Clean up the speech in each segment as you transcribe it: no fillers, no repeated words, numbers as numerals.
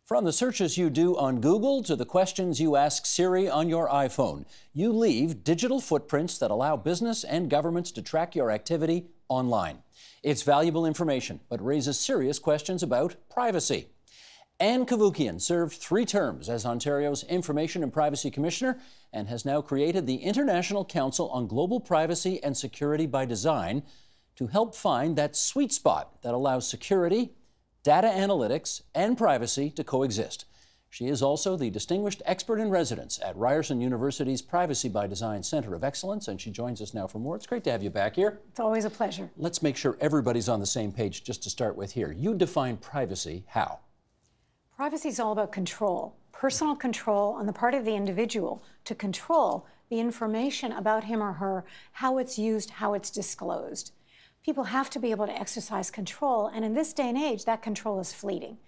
From the searches you do on Google to the questions you ask Siri on your iPhone, you leave digital footprints that allow business and governments to track your activity online. It's valuable information, but raises serious questions about privacy. Anne Cavoukian served 3 terms as Ontario's Information and Privacy Commissioner and has now created the International Council on Global Privacy and Security by Design to help find that sweet spot that allows security, data analytics, and privacy to coexist. She is also the Distinguished Expert in Residence at Ryerson University's Privacy by Design Center of Excellence, and she joins us now for more. It's great to have you back here. It's always a pleasure. Let's make sure everybody's on the same page just to start with here. You define privacy how? Privacy is all about control, personal control on the part of the individual to control the information about him or her, how it's used, how it's disclosed. People have to be able to exercise control, and in this day and age, that control is fleeting.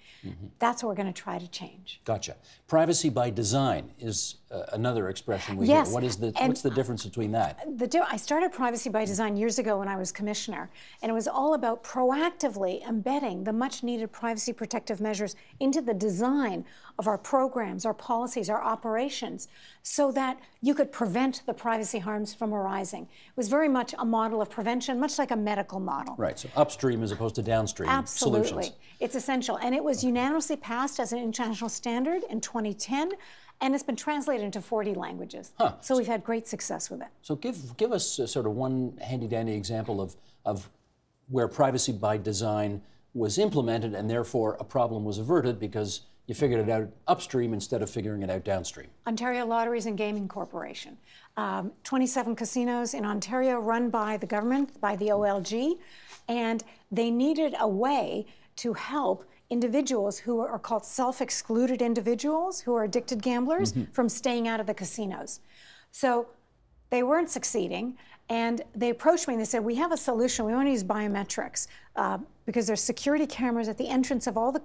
That's what we're going to try to change. Gotcha. Privacy by design is another expression we yes. hear. What's the difference between that? I started Privacy by Design years ago when I was commissioner, and it was all about proactively embedding the much-needed privacy protective measures into the design of our programs, our policies, our operations, so that you could prevent the privacy harms from arising. It was very much a model of prevention, much like a medical model. Right, so upstream as opposed to downstream Absolutely. solutions. It's essential, and it was unanimously passed as an international standard in 2010, and it's been translated into 40 languages. So we've had great success with it. So give us sort of one handy-dandy example of where privacy by design was implemented and therefore a problem was averted because you figured it out upstream instead of figuring it out downstream. Ontario Lotteries and Gaming Corporation. 27 casinos in Ontario run by the government, by the OLG, and they needed a way to help individuals who are called self-excluded individuals, who are addicted gamblers, from staying out of the casinos. So they weren't succeeding, and they approached me and they said, we have a solution. We want to use biometrics because there's security cameras at the entrance of all the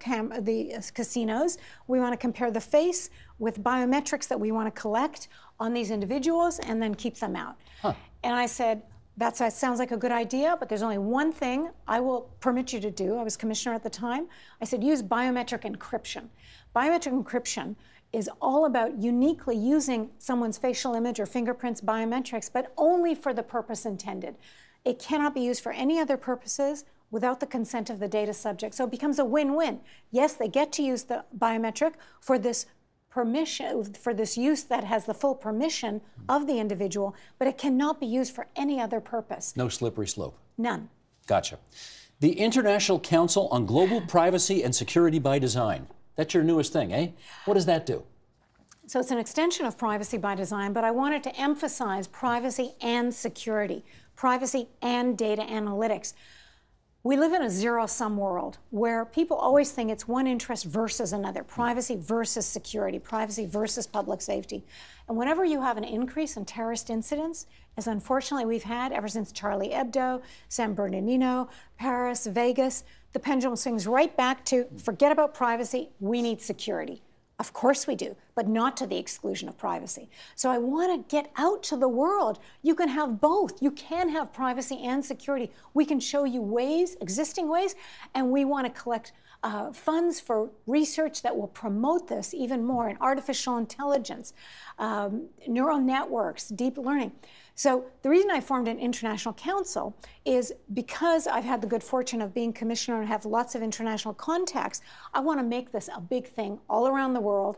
casinos. We want to compare the face with biometrics that we want to collect on these individuals and then keep them out. And I said, that sounds like a good idea, but there's only one thing I will permit you to do. I was commissioner at the time. I said, use biometric encryption. Biometric encryption is all about uniquely using someone's facial image or fingerprints biometrics, but only for the purpose intended. It cannot be used for any other purposes without the consent of the data subject. So it becomes a win-win. Yes, they get to use the biometric for this permission, for this use that has the full permission of the individual, but it cannot be used for any other purpose. No slippery slope. None. Gotcha. The International Council on Global Privacy and Security by Design. That's your newest thing, eh? What does that do? So it's an extension of Privacy by Design, but I wanted to emphasize privacy and security, privacy and data analytics. We live in a zero-sum world where people always think it's one interest versus another, privacy versus security, privacy versus public safety. And whenever you have an increase in terrorist incidents, as unfortunately we've had ever since Charlie Hebdo, San Bernardino, Paris, Vegas, the pendulum swings right back to forget about privacy, we need security. Of course we do, but not to the exclusion of privacy. So I want to get out to the world. You can have both. You can have privacy and security. We can show you ways, existing ways, and we want to collect funds for research that will promote this even more in artificial intelligence, neural networks, deep learning. So the reason I formed an international council is because I've had the good fortune of being commissioner and have lots of international contacts. I want to make this a big thing all around the world.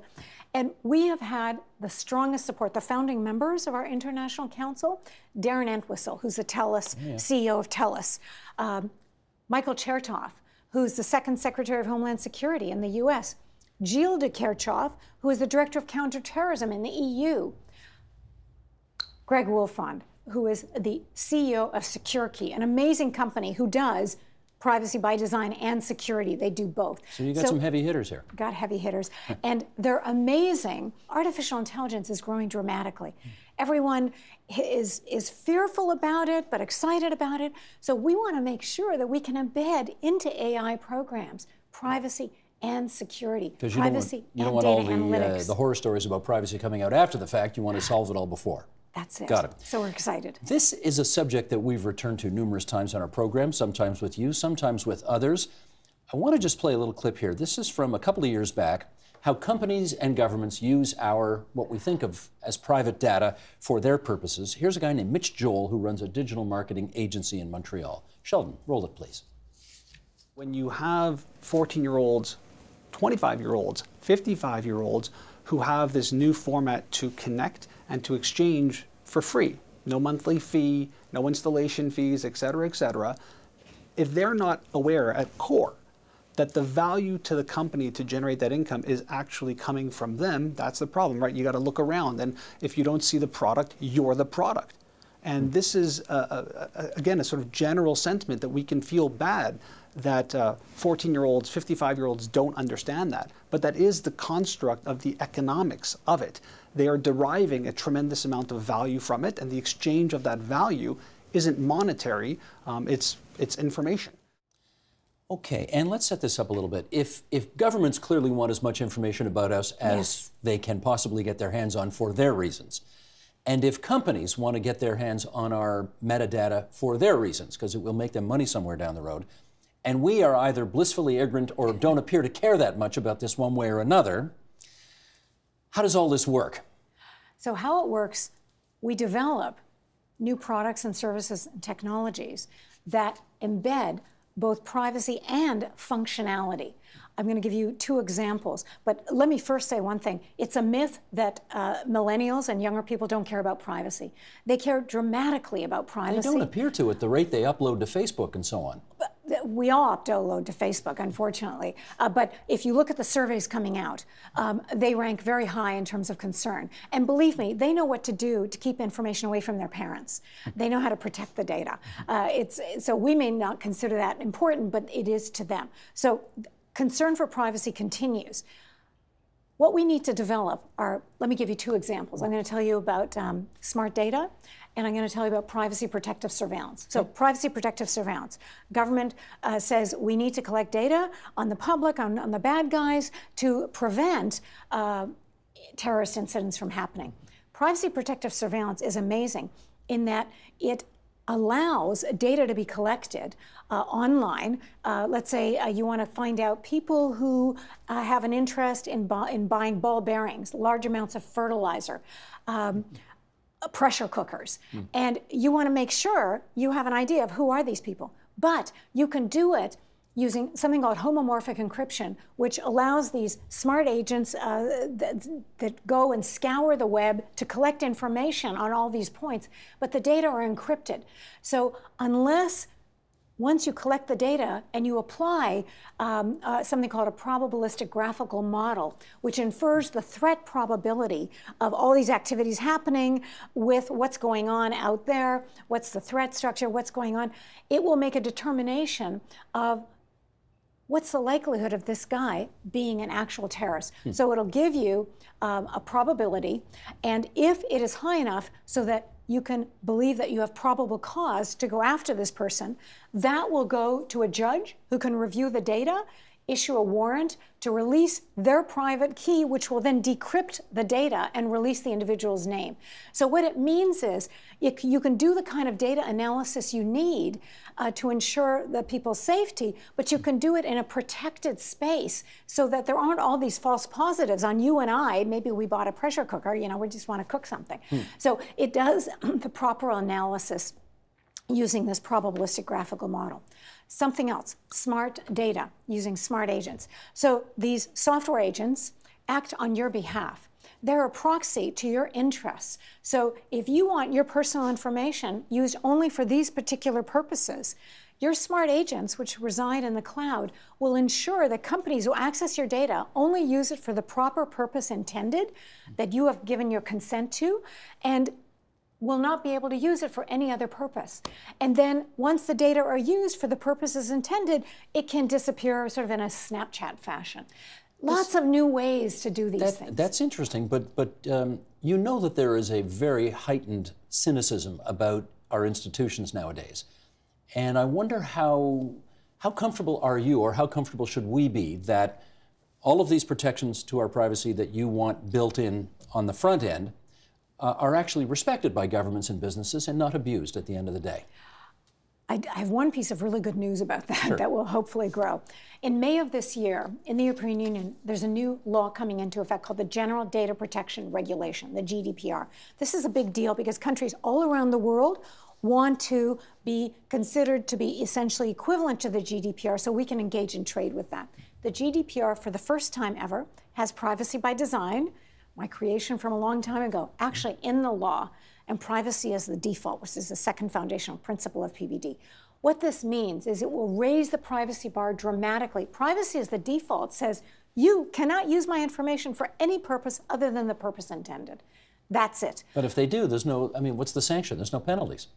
And we have had the strongest support. The founding members of our international council, Darren Entwistle, who's the TELUS, CEO of TELUS, Michael Chertoff, who's the second Secretary of Homeland Security in the US, Gilles de Kerchove, who is the Director of Counterterrorism in the EU, Greg Wolfond, who is the CEO of SecureKey, an amazing company who does privacy by design and security. They do both. So you got some heavy hitters here. Got heavy hitters. And they're amazing. Artificial intelligence is growing dramatically. Everyone is fearful about it, but excited about it. So we want to make sure that we can embed into AI programs privacy and security, privacy and data analytics. You don't want all the horror stories about privacy coming out after the fact. You want to solve it all before. That's it. Got it. So we're excited. This is a subject that we've returned to numerous times on our program, sometimes with you, sometimes with others. I want to just play a little clip here. This is from a couple of years back, how companies and governments use our, what we think of as private data for their purposes. Here's a guy named Mitch Joel who runs a digital marketing agency in Montreal. Sheldon, roll it, please. When you have 14-year-olds, 25-year-olds, 55-year-olds who have this new format to connect and to exchange for free, no monthly fee, no installation fees, et cetera, if they're not aware at core that the value to the company to generate that income is actually coming from them, that's the problem, right? You got to look around, and if you don't see the product, you're the product. And this is, again, a sort of general sentiment that we can feel bad that 14-year-olds, 55-year-olds don't understand that. But that is the construct of the economics of it. They are deriving a tremendous amount of value from it, and the exchange of that value isn't monetary, it's information. Okay, and let's set this up a little bit. If governments clearly want as much information about us as they can possibly get their hands on for their reasons, and if companies want to get their hands on our metadata for their reasons, because it will make them money somewhere down the road, and we are either blissfully ignorant or don't appear to care that much about this one way or another, how does all this work? So how it works, we develop new products and services and technologies that embed both privacy and functionality. I'm going to give you two examples, but let me first say one thing. It's a myth that millennials and younger people don't care about privacy. They care dramatically about privacy. They don't appear to at the rate they upload to Facebook and so on. We all upload to Facebook, unfortunately. But if you look at the surveys coming out, they rank very high in terms of concern. And believe me, they know what to do to keep information away from their parents. They know how to protect the data. So we may not consider that important, but it is to them. So concern for privacy continues. What we need to develop are, let me give you two examples. I'm going to tell you about smart data, and I'm going to tell you about privacy protective surveillance. So privacy protective surveillance. Government says we need to collect data on the public, on the bad guys, to prevent terrorist incidents from happening. Privacy protective surveillance is amazing in that it allows data to be collected online. Let's say you want to find out people who have an interest in buying ball bearings, large amounts of fertilizer, pressure cookers. And you want to make sure you have an idea of who are these people. But you can do it using something called homomorphic encryption, which allows these smart agents that go and scour the web to collect information on all these points, but the data are encrypted. So unless once you collect the data and you apply something called a probabilistic graphical model, which infers the threat probability of all these activities happening with what's going on out there, what's the threat structure, what's going on, it will make a determination of what's the likelihood of this guy being an actual terrorist. So it'll give you a probability, and if it is high enough so that you can believe that you have probable cause to go after this person, that will go to a judge who can review the data, issue a warrant to release their private key, which will then decrypt the data and release the individual's name. So what it means is you can do the kind of data analysis you need to ensure the people's safety, but you can do it in a protected space so that there aren't all these false positives on you and I. Maybe we bought a pressure cooker, you know, we just want to cook something. So it does the proper analysis using this probabilistic graphical model. Something else, smart data, using smart agents. So these software agents act on your behalf. They're a proxy to your interests. So if you want your personal information used only for these particular purposes, your smart agents, which reside in the cloud, will ensure that companies who access your data only use it for the proper purpose intended, that you have given your consent to, and will not be able to use it for any other purpose. And then once the data are used for the purposes intended, it can disappear sort of in a Snapchat fashion. Lots of new ways to do these things. That's interesting, but you know that there is a very heightened cynicism about our institutions nowadays. And I wonder how comfortable are you, or how comfortable should we be, that all of these protections to our privacy that you want built in on the front end are actually respected by governments and businesses and not abused at the end of the day? I have one piece of really good news about that Sure. that will hopefully grow. In May of this year, in the European Union, there's a new law coming into effect called the General Data Protection Regulation, the GDPR. This is a big deal because countries all around the world want to be considered to be essentially equivalent to the GDPR so we can engage in trade with that. The GDPR, for the first time ever, has privacy by design, my creation from a long time ago, actually in the law, and privacy as the default, which is the second foundational principle of PBD. What this means is it will raise the privacy bar dramatically. Privacy as the default says, you cannot use my information for any purpose other than the purpose intended. That's it. But if they do, there's no, I mean, what's the sanction? There's no penalties.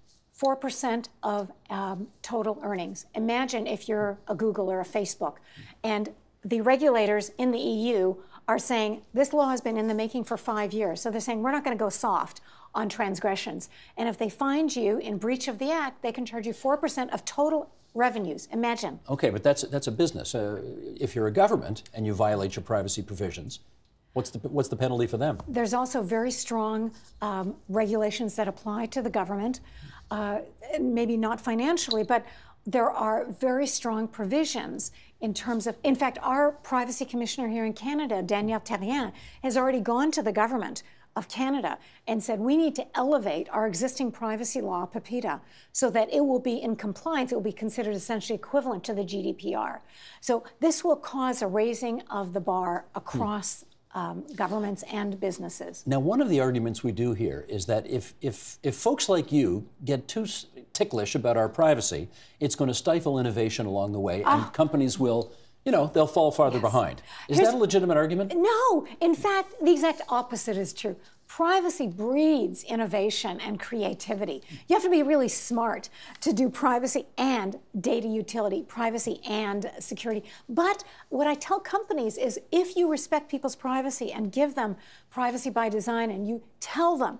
4% of total earnings. Imagine if you're a Google or a Facebook, and the regulators in the EU are saying, this law has been in the making for 5 years. So they're saying, we're not going to go soft on transgressions. And if they find you in breach of the act, they can charge you 4% of total revenues. Imagine. Okay, but that's a business. If you're a government and you violate your privacy provisions, what's the penalty for them? There's also very strong regulations that apply to the government, maybe not financially, but there are very strong provisions in terms of, in fact, our privacy commissioner here in Canada, Danielle Terrien, has already gone to the government of Canada and said, we need to elevate our existing privacy law, PIPEDA, so that it will be in compliance, it will be considered essentially equivalent to the GDPR. So this will cause a raising of the bar across governments and businesses. Now, one of the arguments we do here is that if folks like you get too ticklish about our privacy, it's going to stifle innovation along the way, and companies will, you know, they'll fall farther behind. Is that a legitimate argument? No. In fact, the exact opposite is true. Privacy breeds innovation and creativity. You have to be really smart to do privacy and data utility, privacy and security. But what I tell companies is if you respect people's privacy and give them privacy by design and you tell them,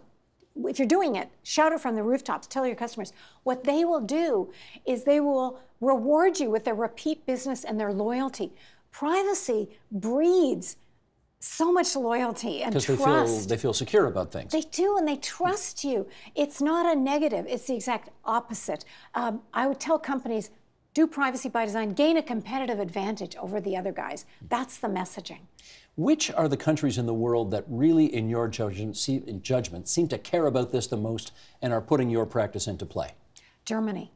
if you're doing it, shout it from the rooftops, tell your customers, what they will do is they will reward you with their repeat business and their loyalty. Privacy breeds so much loyalty and trust. Because they feel secure about things. They do, and they trust you. It's not a negative. It's the exact opposite. I would tell companies, do privacy by design, gain a competitive advantage over the other guys. That's the messaging. Which are the countries in the world that really, in your judgment, seem to care about this the most and are putting your practice into play? Germany.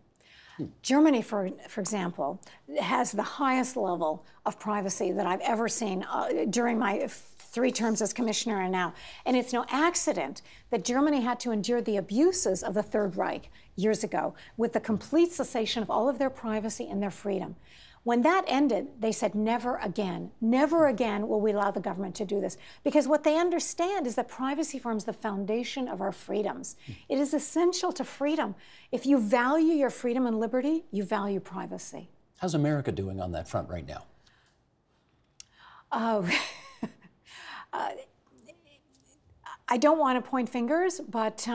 Germany, for example, has the highest level of privacy that I've ever seen during my 3 terms as commissioner and now. And it's no accident that Germany had to endure the abuses of the Third Reich years ago with the complete cessation of all of their privacy and their freedom. When that ended, they said, never again will we allow the government to do this. Because what they understand is that privacy forms the foundation of our freedoms. It is essential to freedom. If you value your freedom and liberty, you value privacy. How's America doing on that front right now? I don't want to point fingers, but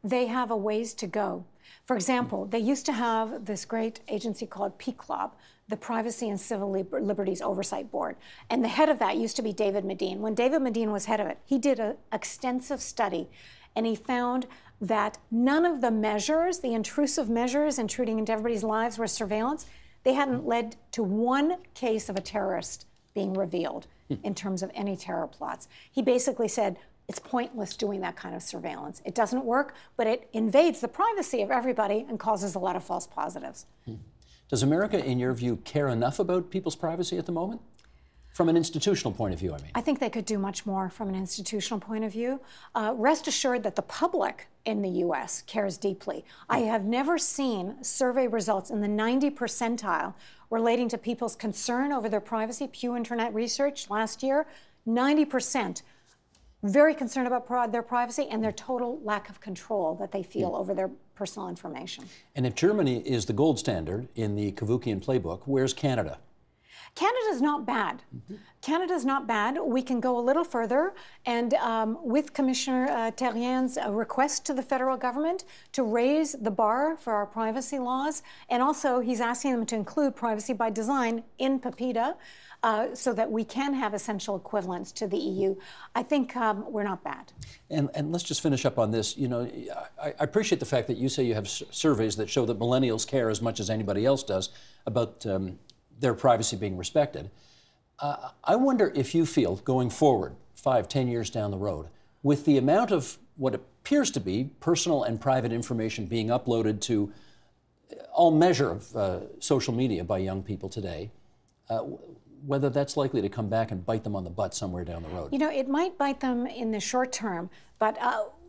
they have a ways to go. For example, they used to have this great agency called PCLOB, the Privacy and Civil Liberties Oversight Board. And the head of that used to be David Medine. When David Medine was head of it, he did an extensive study, and he found that none of the measures, the intrusive measures intruding into everybody's lives were surveillance. They hadn't led to one case of a terrorist being revealed in terms of any terror plots. He basically said, it's pointless doing that kind of surveillance. It doesn't work, but it invades the privacy of everybody and causes a lot of false positives. Does America, in your view, care enough about people's privacy at the moment? From an institutional point of view, I mean. I think they could do much more from an institutional point of view. Rest assured that the public in the U.S. cares deeply. I have never seen survey results in the 90 percentile relating to people's concern over their privacy. Pew Internet Research last year, 90% very concerned about their privacy and their total lack of control that they feel over their personal information. And if Germany is the gold standard in the Kavukian playbook, where's Canada? Canada's not bad. Canada's not bad. We can go a little further, and with Commissioner Terrien's request to the federal government to raise the bar for our privacy laws, and also he's asking them to include privacy by design in PIPEDA, so that we can have essential equivalence to the EU, I think we're not bad. And let's just finish up on this. You know, I appreciate the fact that you say you have surveys that show that millennials care as much as anybody else does about their privacy being respected. I wonder if you feel, going forward, 5, 10 years down the road, with the amount of what appears to be personal and private information being uploaded to all measure of social media by young people today, whether that's likely to come back and bite them on the butt somewhere down the road. You know, it might bite them in the short term, but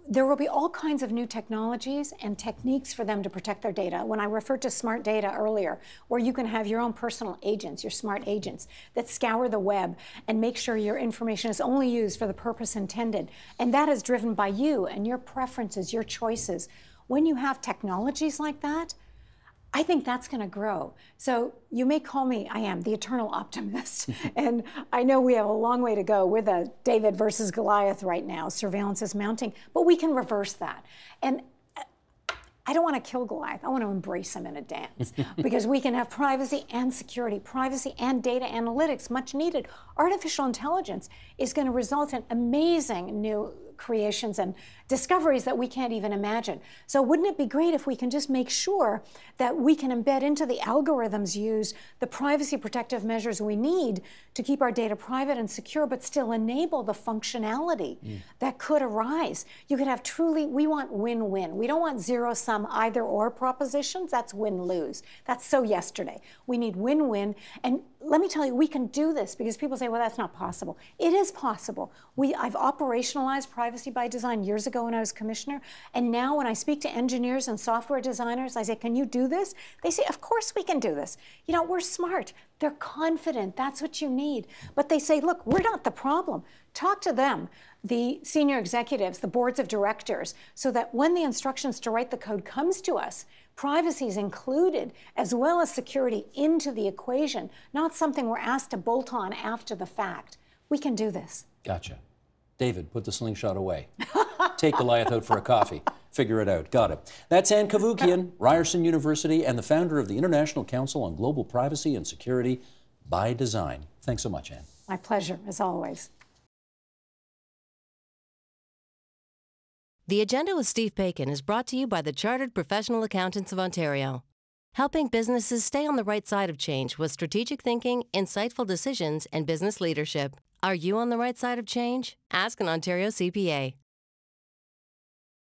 there will be all kinds of new technologies and techniques for them to protect their data. When I referred to smart data earlier, where you can have your own personal agents, your smart agents, that scour the web and make sure your information is only used for the purpose intended. And that is driven by you and your preferences, your choices. When you have technologies like that, I think that's going to grow. So you may call me, I am the eternal optimist. And I know we have a long way to go. We're the David versus Goliath right now. Surveillance is mounting, but we can reverse that. And I don't want to kill Goliath. I want to embrace him in a dance because we can have privacy and security, privacy and data analytics, much needed. Artificial intelligence is going to result in amazing new creations and discoveries that we can't even imagine. So wouldn't it be great if we can just make sure that we can embed into the algorithms used the privacy protective measures we need to keep our data private and secure, but still enable the functionality that could arise. You could have truly, we want win-win. We don't want zero-sum either-or propositions. That's win-lose. That's so yesterday. We need win-win. And let me tell you, we can do this because people say, well, that's not possible. It is possible. I've operationalized privacy by design years ago when I was commissioner. And now when I speak to engineers and software designers, I say, can you do this? They say, of course we can do this. You know, we're smart. They're confident. That's what you need. But they say, look, we're not the problem. Talk to them, the senior executives, the boards of directors, so that when the instructions to write the code comes to us, privacy is included as well as security into the equation, not something we're asked to bolt on after the fact. We can do this. Gotcha. David, put the slingshot away. Take Goliath out for a coffee. Figure it out. Got it. That's Ann Cavoukian, Ryerson University, and the founder of the International Council on Global Privacy and Security by Design. Thanks so much, Ann. My pleasure, as always. The Agenda with Steve Bacon is brought to you by the Chartered Professional Accountants of Ontario, helping businesses stay on the right side of change with strategic thinking, insightful decisions, and business leadership. Are you on the right side of change? Ask an Ontario CPA.